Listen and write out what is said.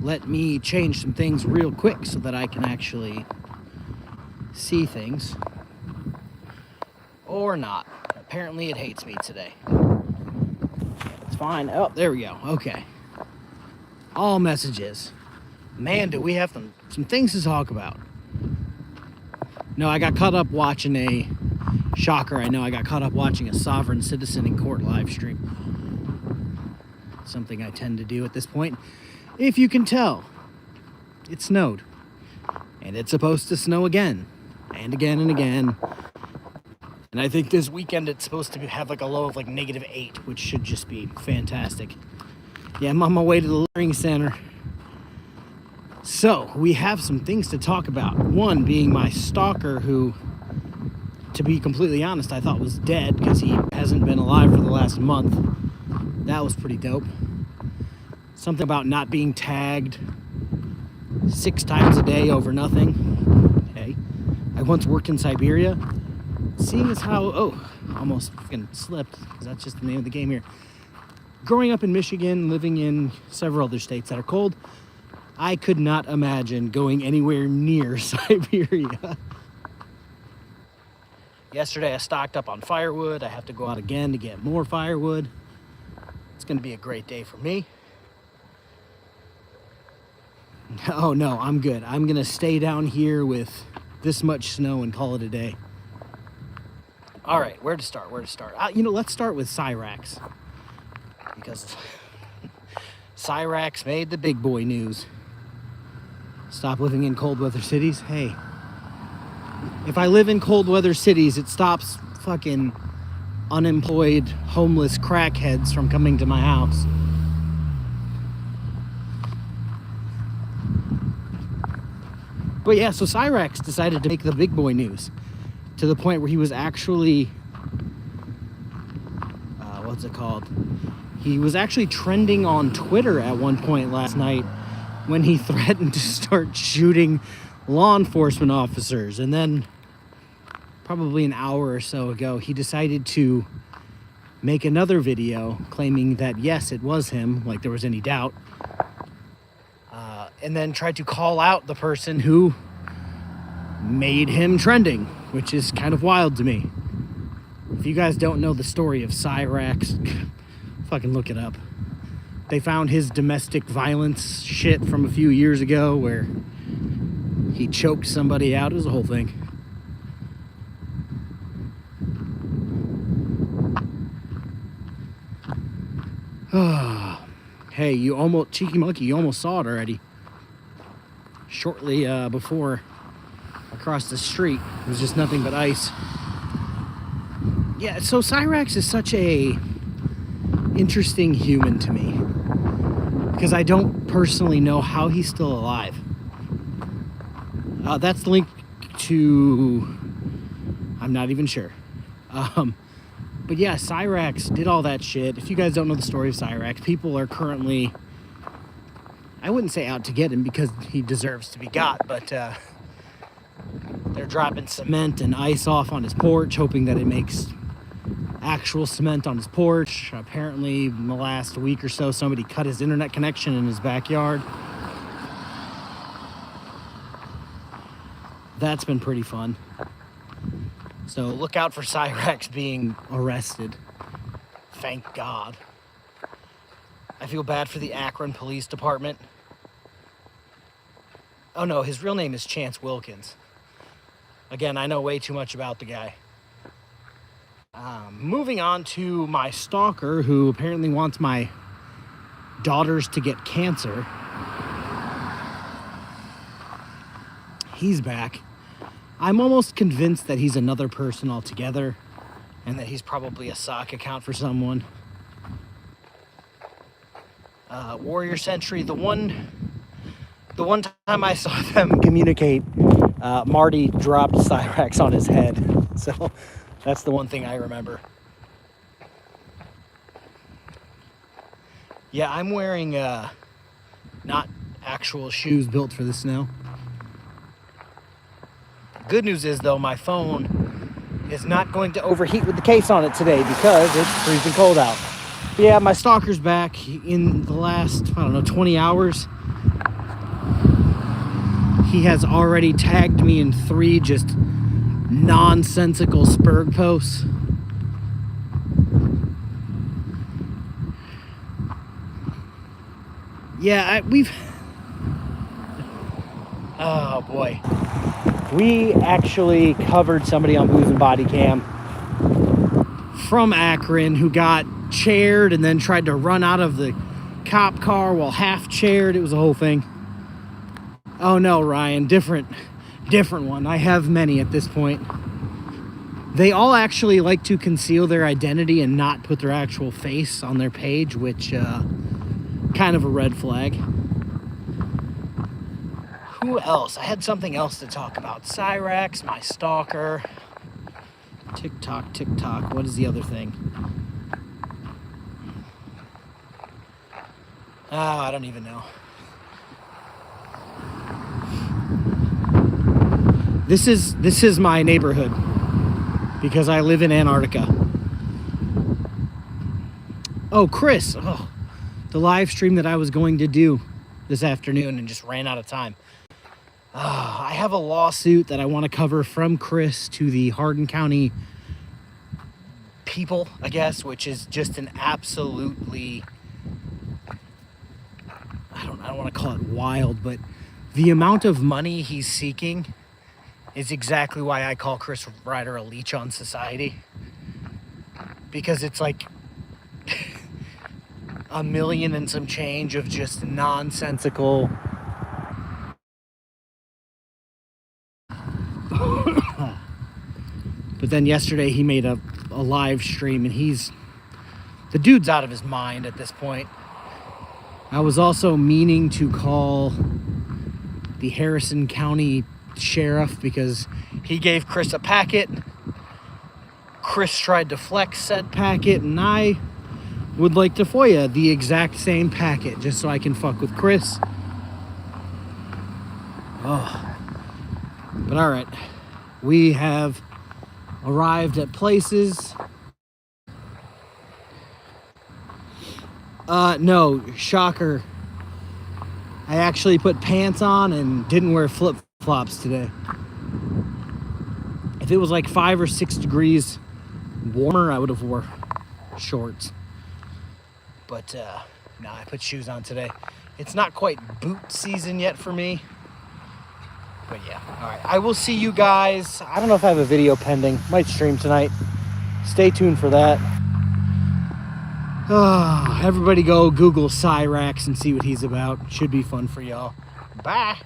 let me change some things real quick so that I can actually see things. Or not. Apparently it hates me today. It's fine. Oh, there we go. Okay. All messages. Man, do we have some things to talk about. No, I got caught up watching a... Shocker, I know. I got caught up watching a sovereign citizen in court live stream. Something I tend to do at this point. If you can tell, it snowed. And it's supposed to snow again. And again and again. And I think this weekend it's supposed to have like a low of like -8, which should just be fantastic. Yeah, I'm on my way to the learning center. So, we have some things to talk about. One being my stalker, who, to be completely honest, I thought was dead because he hasn't been alive for the last month. That was pretty dope. Something about not being tagged 6 times a day over nothing. Hey, I once worked in Siberia. Seeing as how, almost fucking slipped, because that's just the name of the game here. Growing up in Michigan, living in several other states that are cold, I could not imagine going anywhere near Siberia. Yesterday I stocked up on firewood. I have to go out again to get more firewood. It's going to be a great day for me. Oh no, I'm good. I'm going to stay down here with this much snow and call it a day. All right, where to start? Let's start with Cyraxx. Because Cyraxx made the big boy news. Stop living in cold weather cities. Hey, if I live in cold weather cities, it stops fucking unemployed, homeless crackheads from coming to my house. But yeah, so Cyraxx decided to make the big boy news to the point where he was actually, what's it called? He was actually trending on Twitter at one point last night when he threatened to start shooting law enforcement officers. And then probably an hour or so ago, he decided to make another video claiming that yes, it was him, like there was any doubt. And then tried to call out the person who made him trending, which is kind of wild to me. If you guys don't know the story of Cyraxx, fucking look it up. They found his domestic violence shit from a few years ago where he choked somebody out. It was a whole thing. Hey, you almost, cheeky monkey, you almost saw it already. Shortly before across the street, it was just nothing but ice. Yeah, so Cyraxx is such a interesting human to me because I don't personally know how he's still alive. That's linked to, I'm not even sure. But yeah, Cyraxx did all that shit. If you guys don't know the story of Cyraxx, people are currently, I wouldn't say out to get him because he deserves to be got, but they're dropping cement and ice off on his porch, hoping that it makes actual cement on his porch. Apparently, in the last week or so, somebody cut his internet connection in his backyard. That's been pretty fun. So look out for Cyraxx being arrested. Thank God. I feel bad for the Akron Police Department. Oh no, his real name is Chance Wilkins. Again, I know way too much about the guy. Moving on to my stalker, who apparently wants my daughters to get cancer. He's back. I'm almost convinced that he's another person altogether and that he's probably a sock account for someone. Warrior Sentry, the one time I saw them communicate, Marty dropped Cyraxx on his head. So that's the one thing I remember. Yeah, I'm wearing not actual shoes built for the snow. Good news is, though, my phone is not going to overheat with the case on it today because it's freezing cold out. But yeah, my stalker's back. In the last, 20 hours, He has already tagged me in 3 just nonsensical Spurg posts. Yeah, oh boy. We actually covered somebody on Booze and Body Cam from Akron who got chaired and then tried to run out of the cop car while half chaired. It was a whole thing. Oh no, Ryan, different one. I have many at this point. They all actually like to conceal their identity and not put their actual face on their page, which kind of a red flag. Who else? I had something else to talk about. Cyrax, my stalker. TikTok. What is the other thing? Oh, I don't even know. This is my neighborhood because I live in Antarctica. Oh, Chris. Oh, the live stream that I was going to do this afternoon and just ran out of time. I have a lawsuit that I want to cover from Chris to the Hardin County people, I guess, which is just an absolutely, I don't want to call it wild, but the amount of money he's seeking is exactly why I call Chris Ryder a leech on society. Because it's like $1 million and some change of just nonsensical but then yesterday he made a live stream and the dude's out of his mind at this point. I was also meaning to call the Harrison County sheriff because he gave Chris a packet. Chris tried to flex said packet, and I would like to FOIA the exact same packet just so I can fuck with Chris. Oh. But all right, we have arrived at places. No, shocker. I actually put pants on and didn't wear flip-flops today. If it was like 5 or 6 degrees warmer, I would have wore shorts. But no, I put shoes on today. It's not quite boot season yet for me. But yeah, all right. I will see you guys. I don't know if I have a video pending. Might stream tonight. Stay tuned for that. Everybody go Google Cyrax and see what he's about. Should be fun for y'all. Bye.